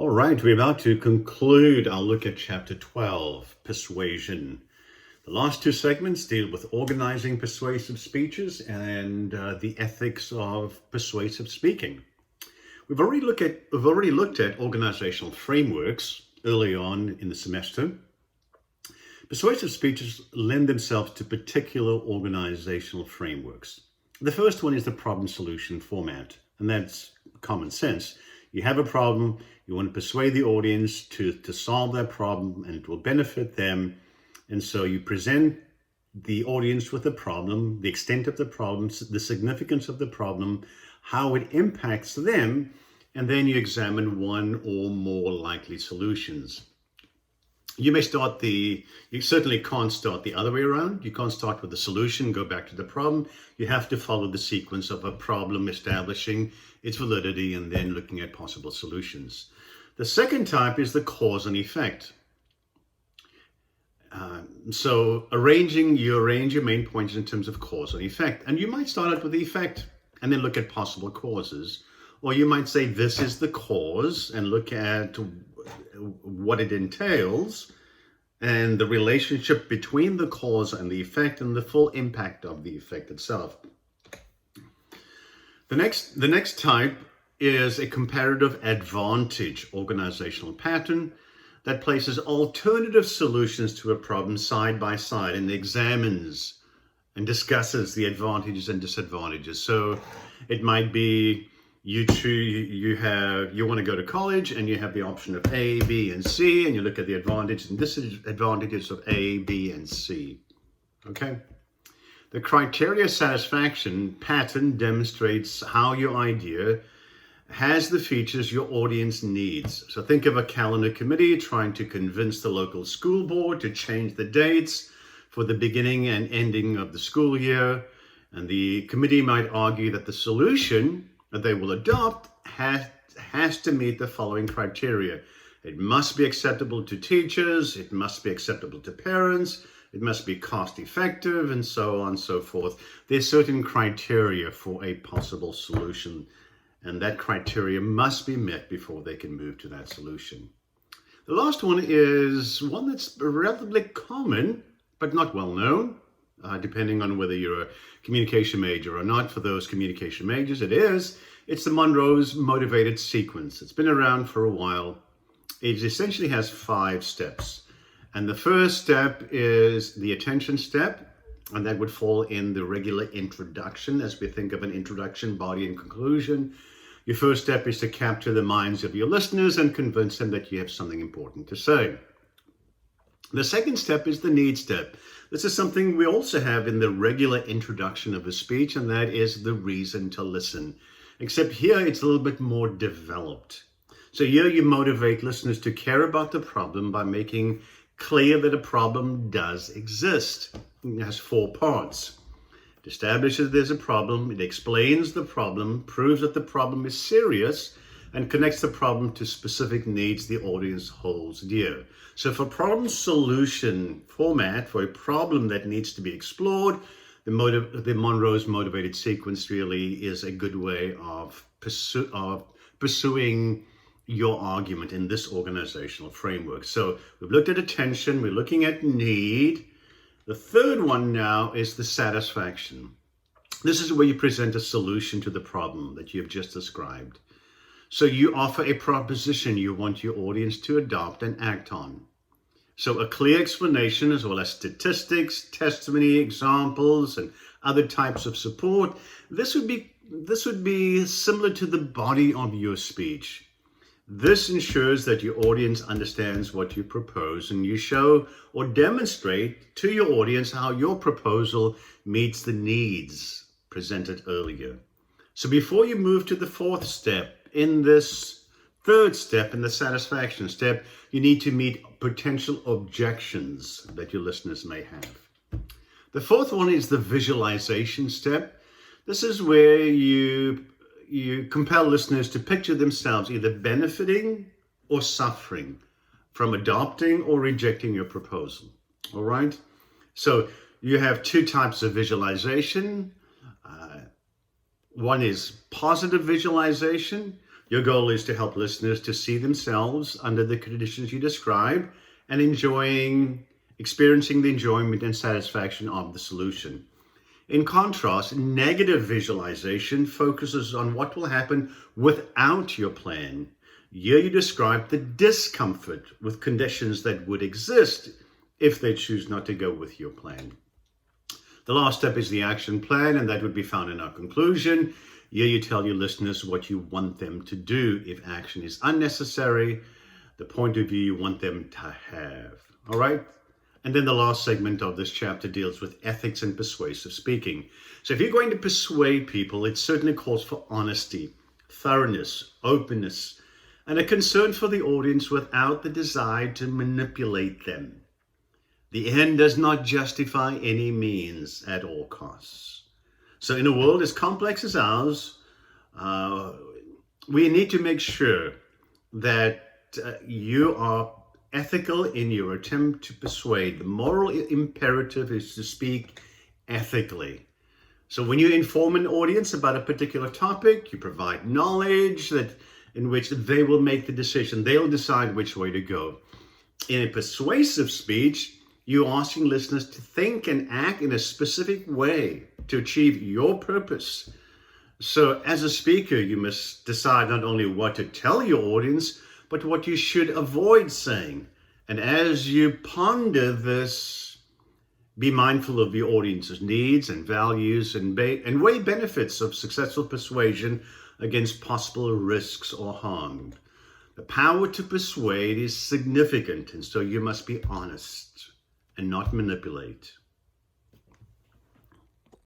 All right, we're about to conclude our look at chapter 12, Persuasion. The last two segments deal with organizing persuasive speeches and the ethics of persuasive speaking. We've already looked at organizational frameworks early on in the semester. Persuasive speeches lend themselves to particular organizational frameworks. The first one is the problem-solution format, and that's common sense. You have a problem, you want to persuade the audience to solve that problem, and it will benefit them. And so you present the audience with the problem, the extent of the problem, the significance of the problem, how it impacts them, and then you examine one or more likely solutions. You certainly can't start the other way around. You can't start with the solution, go back to the problem. You have to follow the sequence of a problem, establishing its validity, and then looking at possible solutions. The second type is the cause and effect. So you arrange your main points in terms of cause and effect. And you might start out with the effect and then look at possible causes. Or you might say, this is the cause, and look at what it entails and the relationship between the cause and the effect and the full impact of the effect itself. The next type is a comparative advantage organizational pattern that places alternative solutions to a problem side by side and examines and discusses the advantages and disadvantages. So it might be you want to go to college and you have the option of A, B, and C, and you look at the advantages and disadvantages of A, B, and C. Okay? The criteria satisfaction pattern demonstrates how your idea has the features your audience needs. So think of a calendar committee trying to convince the local school board to change the dates for the beginning and ending of the school year. And the committee might argue that the solution that they will adopt has to meet the following criteria. It must be acceptable to teachers, it must be acceptable to parents, it must be cost effective, and so on and so forth. There's certain criteria for a possible solution, and that criteria must be met before they can move to that solution. The last one is one that's relatively common, but not well known, depending on whether you're a communication major or not. For those communication majors, it's the Monroe's motivated sequence. It's been around for a while. It essentially has 5 steps. And the first step is the attention step, and that would fall in the regular introduction as we think of an introduction, body, and conclusion. Your first step is to capture the minds of your listeners and convince them that you have something important to say. The second step is the need step. This is something we also have in the regular introduction of a speech, and that is the reason to listen. Except here it's a little bit more developed. So here you motivate listeners to care about the problem by making clear that a problem does exist. It has 4 parts. It establishes there's a problem, it explains the problem, proves that the problem is serious, and connects the problem to specific needs the audience holds dear. So for problem solution format, for a problem that needs to be explored, the Monroe's motivated sequence really is a good way of pursuing your argument in this organizational framework. So we've looked at attention, we're looking at need. The third one now is the satisfaction. This is where you present a solution to the problem that you've just described. So you offer a proposition you want your audience to adopt and act on. So a clear explanation, as well as statistics, testimony, examples, and other types of support. This would be similar to the body of your speech. This ensures that your audience understands what you propose, and you show or demonstrate to your audience how your proposal meets the needs presented earlier. So before you move to the 4th step, in this 3rd step, in the satisfaction step, you need to meet potential objections that your listeners may have. The 4th one is the visualization step. This is where you compel listeners to picture themselves either benefiting or suffering from adopting or rejecting your proposal. All right? So you have 2 types of visualization. One is positive visualization. Your goal is to help listeners to see themselves under the conditions you describe and experiencing the enjoyment and satisfaction of the solution. In contrast, negative visualization focuses on what will happen without your plan. Here you describe the discomfort with conditions that would exist if they choose not to go with your plan. The last step is the action plan, and that would be found in our conclusion. Here you tell your listeners what you want them to do if action is unnecessary, the point of view you want them to have. All right? And then the last segment of this chapter deals with ethics and persuasive speaking. So if you're going to persuade people, it certainly calls for honesty, thoroughness, openness, and a concern for the audience without the desire to manipulate them. The end does not justify any means at all costs. So in a world as complex as ours, we need to make sure that you are ethical in your attempt to persuade. The moral imperative is to speak ethically. So when you inform an audience about a particular topic, you provide knowledge in which they will make the decision. They'll decide which way to go. In a persuasive speech, you're asking listeners to think and act in a specific way to achieve your purpose. So as a speaker, you must decide not only what to tell your audience, but what you should avoid saying. And as you ponder this, be mindful of your audience's needs and values and weigh benefits of successful persuasion against possible risks or harm. The power to persuade is significant, and so you must be honest and not manipulate.